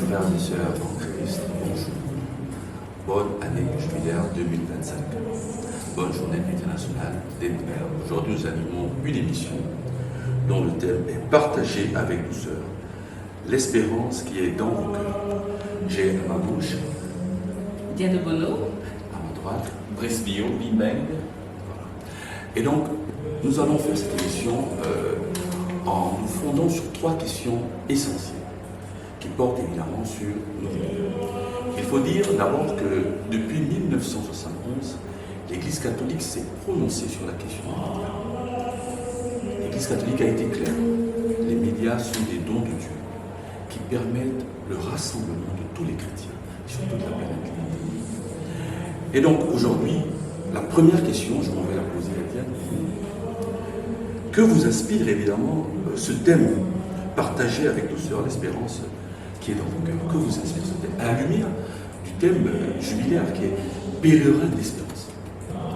frères et sœurs en Christ, bonjour. Bonne année jubilaire 2025. Bonne journée internationale des mères. Aujourd'hui, nous animons une émission dont le thème est partagé avec douceur. L'espérance qui est dans vos cœurs. J'ai à ma gauche Diane Bono, à ma droite Brice Bio, Bimeng. Et donc, nous allons faire cette émission en nous fondant sur trois questions essentielles qui portent évidemment sur nos vies. Il faut dire d'abord que depuis 1971, l'Église catholique s'est prononcée sur la question des médias. L'Église catholique a été claire. Les médias sont des dons de Dieu qui permettent le rassemblement de tous les chrétiens sur toute la planète. Et donc aujourd'hui, la première question, je m'en vais la poser à Diane. Que vous inspire évidemment ce thème partagé avec douceur l'espérance qui est dans vos cœurs? Que vous inspire ce thème? À la lumière du thème jubilaire qui est pèlerin de l'espérance.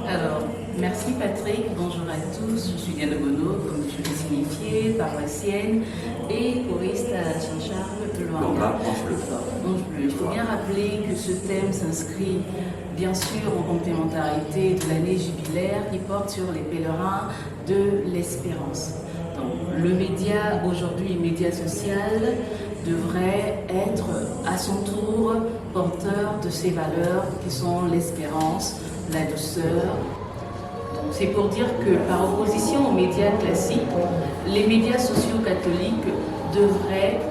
Alors, merci Patrick, bonjour à tous, je suis Diane Bono, comme tu l'as signifié, paroissienne et choriste à Saint-Charles de Donc Loire. là, Ange Bleu. Il faut bien rappeler que ce thème s'inscrit bien sûr en complémentarité de l'année jubilaire qui porte sur les pèlerins de l'espérance. Donc, le média aujourd'hui, média social, devrait être à son tour porteur de ces valeurs qui sont l'espérance, la douceur. C'est pour dire que par opposition aux médias classiques, les médias sociaux catholiques devraient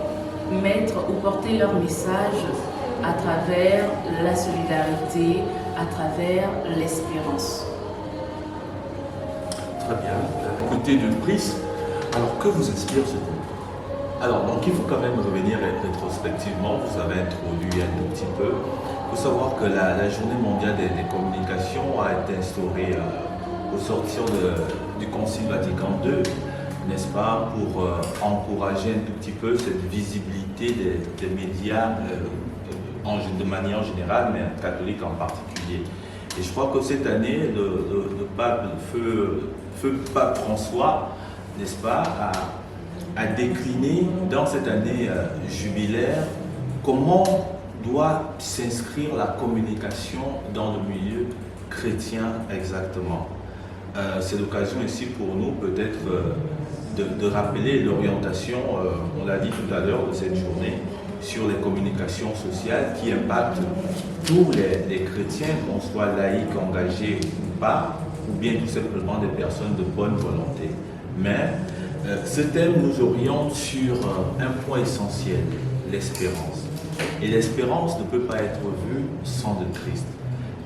mettre ou porter leur message à travers la solidarité, à travers l'espérance. Très bien. À côté de Brice, alors que vous inspire ce thème? Alors, donc il faut quand même revenir rétrospectivement, vous avez introduit un tout petit peu. Il faut savoir que la Journée mondiale des communications a été instaurée au sortir du Concile Vatican II, n'est-ce pas, pour encourager un tout petit peu cette visibilité des médias de manière générale, mais catholiques en particulier. Et je crois que cette année, le pape, feu pape François, n'est-ce pas, a décliné dans cette année jubilaire comment doit s'inscrire la communication dans le milieu chrétien exactement. C'est l'occasion ici pour nous peut-être de rappeler l'orientation, on l'a dit tout à l'heure, de cette journée sur les communications sociales qui impactent tous les chrétiens, qu'on soit laïcs, engagés ou pas, ou bien tout simplement des personnes de bonne volonté. Mais ce thème nous oriente sur un point essentiel, l'espérance. Et l'espérance ne peut pas être vue sans le Christ.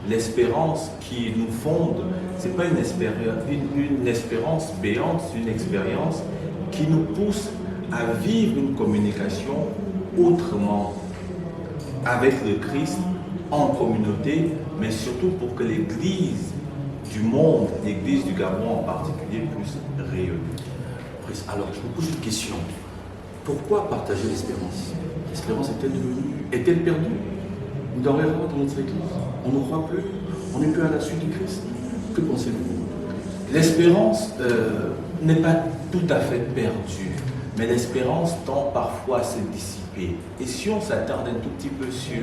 L'espérance qui nous fonde, ce n'est pas une espérance béante, c'est une expérience qui nous pousse à vivre une communication autrement avec le Christ, en communauté, mais surtout pour que l'Église du monde, l'Église du Gabon en particulier, puisse rayonner. Alors, je me pose une question. Pourquoi partager l'espérance? L'espérance est-elle perdue? Nous dans l'erreur dans notre Église? On ne croit plus? On n'est plus à la suite du Christ? Que pensez-vous? L'espérance n'est pas tout à fait perdue, mais l'espérance tend parfois à se dissiper. Et si on s'attarde un tout petit peu sur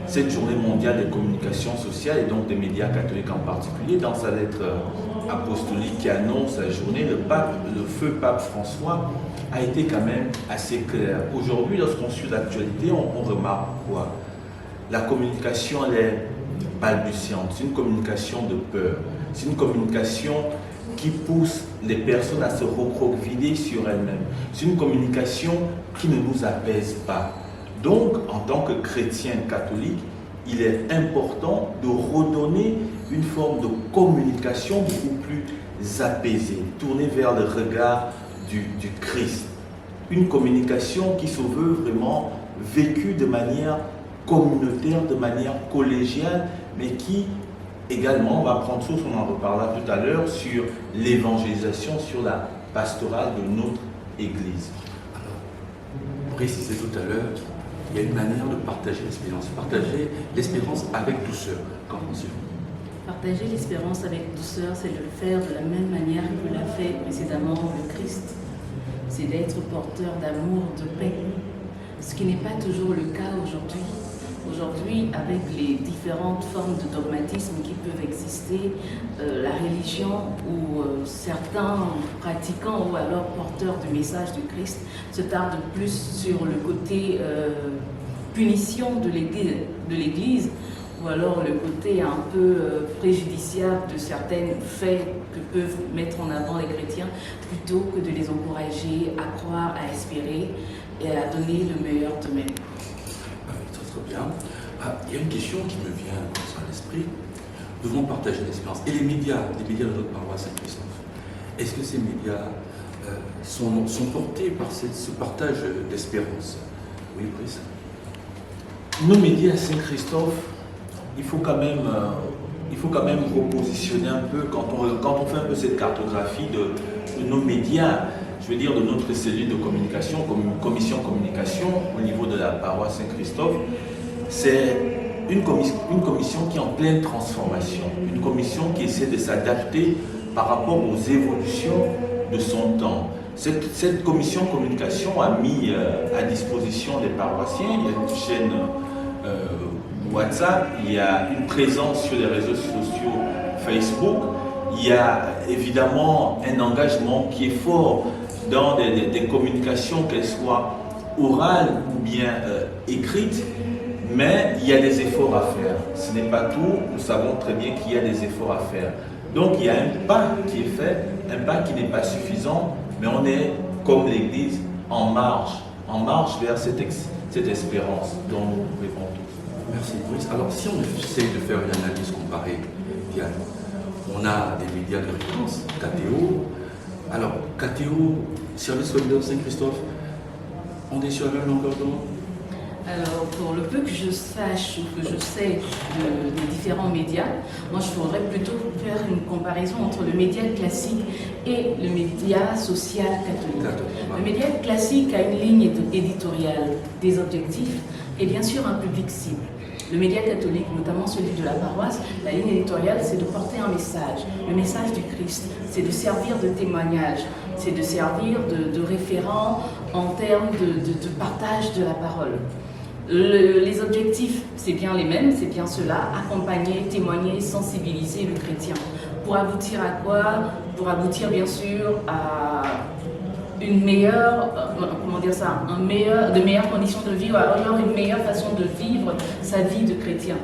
cette journée mondiale des communications sociales, et donc des médias catholiques en particulier, dans sa lettre apostolique qui annonce la journée, le feu pape François a été quand même assez clair. Aujourd'hui, lorsqu'on suit l'actualité, on remarque quoi? La communication, elle est balbutiante. C'est une communication de peur. C'est une communication qui pousse les personnes à se recroqueviller sur elles-mêmes. C'est une communication qui ne nous apaise pas. Donc, en tant que chrétien catholique, il est important de redonner une forme de communication beaucoup plus apaisée, tournée vers le regard du Christ. Une communication qui se veut vraiment vécue de manière communautaire, de manière collégiale, mais qui également, on va prendre source, on en reparlera tout à l'heure, sur l'évangélisation, sur la pastorale de notre Église. Alors, précisé tout à l'heure, il y a une manière de partager l'espérance. Partager l'espérance avec douceur. Qu'en pensez-vous? Partager l'espérance avec douceur, c'est de le faire de la même manière que l'a fait précédemment le Christ. C'est d'être porteur d'amour, de paix. ce qui n'est pas toujours le cas aujourd'hui. Aujourd'hui, avec les différentes formes de dogmatisme qui peuvent exister, la religion ou certains pratiquants ou alors porteurs du message du Christ se tardent plus sur le côté punition de l'Église ou alors le côté un peu préjudiciable de certains faits que peuvent mettre en avant les chrétiens, plutôt que de les encourager à croire, à espérer et à donner le meilleur d'eux-mêmes. Très bien. Il y a une question qui me vient à l'esprit. Nous devons partager l'expérience. Et les médias de notre paroisse Saint-Christophe, est-ce que ces médias sont portés par ce partage d'espérance? Oui, Brice. Nos médias à Saint-Christophe, il faut quand même repositionner un peu, quand on fait un peu cette cartographie de nos médias, je veux dire de notre cellule de communication, comme commission communication au niveau de la paroisse Saint-Christophe. C'est une commission qui est en pleine transformation, une commission qui essaie de s'adapter par rapport aux évolutions de son temps. Cette commission communication a mis à disposition des paroissiens, il y a une chaîne WhatsApp, il y a une présence sur les réseaux sociaux Facebook, il y a évidemment un engagement qui est fort dans des communications, qu'elles soient orales ou bien écrites. Mais il y a des efforts à faire. Ce n'est pas tout, nous savons très bien qu'il y a des efforts à faire. Donc il y a un pas qui est fait, un pas qui n'est pas suffisant, mais on est, comme l'Église, en marche vers cette espérance dont nous rêvons tous. Merci, Brice. Alors si on essaie de faire une analyse comparée, Diane, on a des médias de référence, KTO. Alors, KTO, Service communautaire Saint-Christophe, on est sur la même longueur d'onde? Alors, pour le peu que je sache ou que je sais des différents médias, moi je voudrais plutôt faire une comparaison entre le média classique et le média social catholique. Le média classique a une ligne éditoriale, des objectifs et bien sûr un public cible. Le média catholique, notamment celui de la paroisse, la ligne éditoriale, c'est de porter un message, le message du Christ, c'est de servir de témoignage, c'est de servir de référent en termes de partage de la parole. Les objectifs, c'est bien les mêmes, c'est bien cela, accompagner, témoigner, sensibiliser le chrétien. Pour aboutir à quoi? Pour aboutir bien sûr à une meilleure, de meilleures conditions de vie, ou alors une meilleure façon de vivre sa vie de chrétien.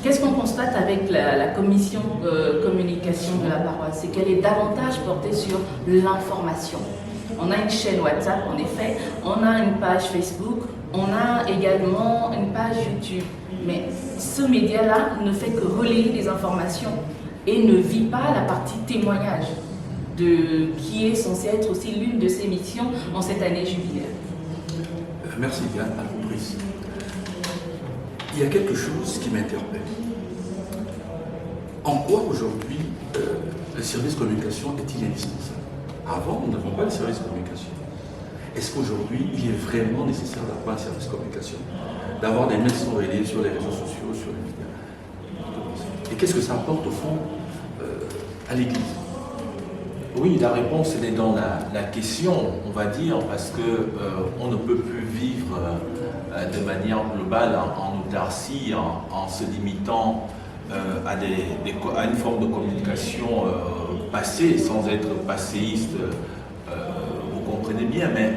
Qu'est-ce qu'on constate avec la commission communication de la paroisse? C'est qu'elle est davantage portée sur l'information. On a une chaîne WhatsApp, en effet, on a une page Facebook, on a également une page YouTube. Mais ce média-là ne fait que relayer les informations et ne vit pas la partie témoignage, qui est censée être aussi l'une de ses missions en cette année jubilaire. Merci Diane, à vous Brice. Il y a quelque chose qui m'interpelle. En quoi aujourd'hui le service communication est-il indispensable? Avant, nous n'avons pas de service communication. Est-ce qu'aujourd'hui, il est vraiment nécessaire d'avoir un service communication, d'avoir des messages relayés sur les réseaux sociaux, sur les médias? Et qu'est-ce que ça apporte au fond à l'Église? Oui, la réponse elle est dans la question, on va dire, parce que on ne peut plus vivre de manière globale en autarcie, en se limitant à une forme de communication passée, sans être passéiste, vous comprenez bien, mais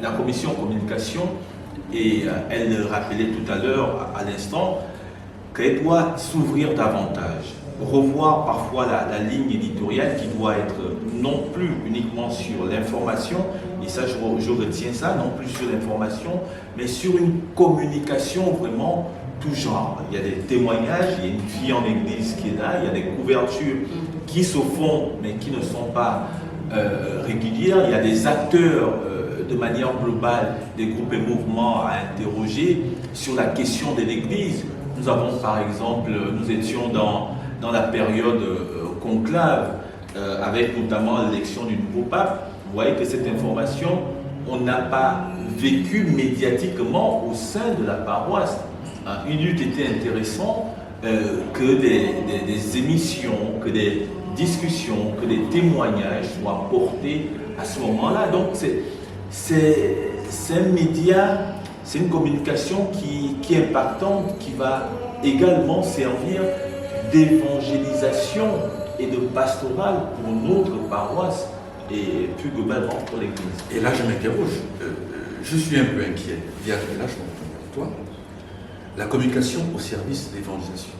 la commission communication, et elle le rappelait tout à l'heure, à l'instant, qu'elle doit s'ouvrir davantage, revoir parfois la ligne éditoriale qui doit être non plus uniquement sur l'information, et ça je retiens ça, non plus sur l'information, mais sur une communication vraiment tout genre. Il y a des témoignages, il y a une fille en église qui est là, il y a des couvertures qui se font mais qui ne sont pas régulières, il y a des acteurs de manière globale, des groupes et mouvements à interroger sur la question de l'église. Nous avons par exemple, nous étions dans la période conclave, avec notamment l'élection du nouveau pape. Vous voyez que cette information, on n'a pas vécu médiatiquement au sein de la paroisse. Il eût été intéressant que des émissions, que des discussions, que des témoignages soient portés à ce moment-là. Donc c'est un média c'est une communication qui est impactante, qui va également servir d'évangélisation et de pastoral pour notre paroisse et plus globalement pour l'Église. Et là, je m'interroge. Je suis un peu inquiet. Et là, je m'entends avec toi. La communication au service de l'évangélisation.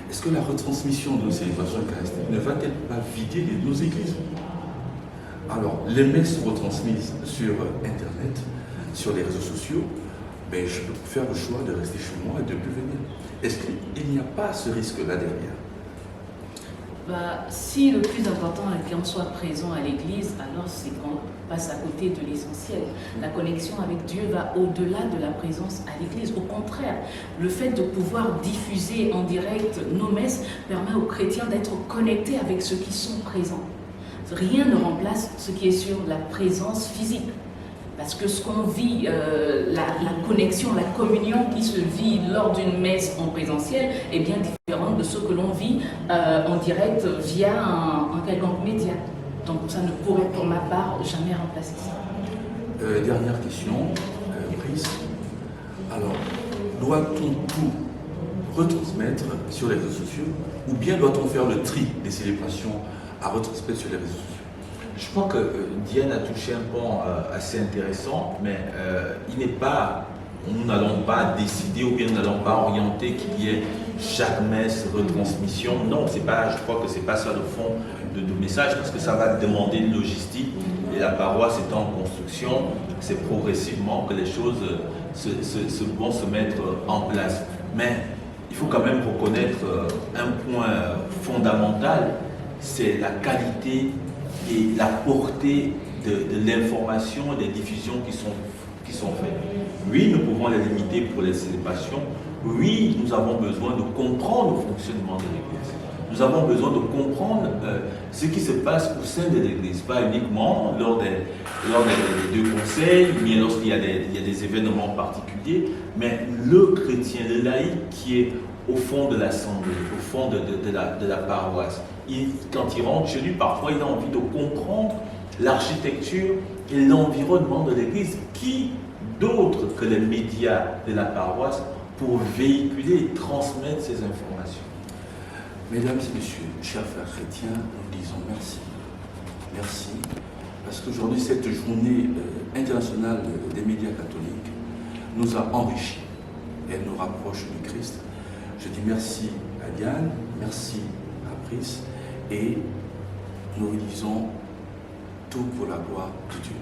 Est-ce que la retransmission de nos célébrations eucharistiques ne va-t-elle pas vider nos églises? Alors, les messes sont retransmises sur Internet, sur les réseaux sociaux. Ben, je peux faire le choix de rester chez moi et de ne plus venir. Est-ce qu'il n'y a pas ce risque-là derrière? Si le plus important est qu'on soit présent à l'église, alors c'est qu'on passe à côté de l'essentiel. La connexion avec Dieu va au-delà de la présence à l'église. Au contraire, le fait de pouvoir diffuser en direct nos messes permet aux chrétiens d'être connectés avec ceux qui sont présents. Rien ne remplace ce qui est sur la présence physique. Parce que ce qu'on vit, la connexion, la communion qui se vit lors d'une messe en présentiel est bien différente de ce que l'on vit en direct via un quelconque média. Donc ça ne pourrait pour ma part jamais remplacer ça. Dernière question, Brice. Alors, doit-on tout retransmettre sur les réseaux sociaux ou bien doit-on faire le tri des célébrations à retransmettre sur les réseaux sociaux? Je crois que Diane a touché un point assez intéressant, mais nous n'allons pas décider ou bien nous n'allons pas orienter qu'il y ait chaque messe retransmission. Non, je crois que ce n'est pas ça le fond de message, parce que ça va demander une logistique et la paroisse est en construction, c'est progressivement que les choses vont se mettre en place. Mais il faut quand même reconnaître un point fondamental, c'est la qualité et la portée de l'information et des diffusions qui sont faites. Oui, nous pouvons les limiter pour les célébrations. Oui, nous avons besoin de comprendre le fonctionnement de l'Église. Nous avons besoin de comprendre ce qui se passe au sein de l'Église, pas uniquement lors des deux conseils, mais lorsqu'il y a des événements particuliers, mais le chrétien, le laïc qui est au fond de l'assemblée, au fond de la paroisse. Quand il rentre chez lui, parfois il a envie de comprendre l'architecture et l'environnement de l'Église. Qui d'autre que les médias de la paroisse pour véhiculer et transmettre ces informations? Mesdames et messieurs, chers frères chrétiens, nous disons merci. Merci, parce qu'aujourd'hui, cette journée internationale des médias catholiques nous a enrichis. Elle nous rapproche du Christ. Je dis merci à Diane, merci à Brice, et nous disons tout pour la gloire de Dieu.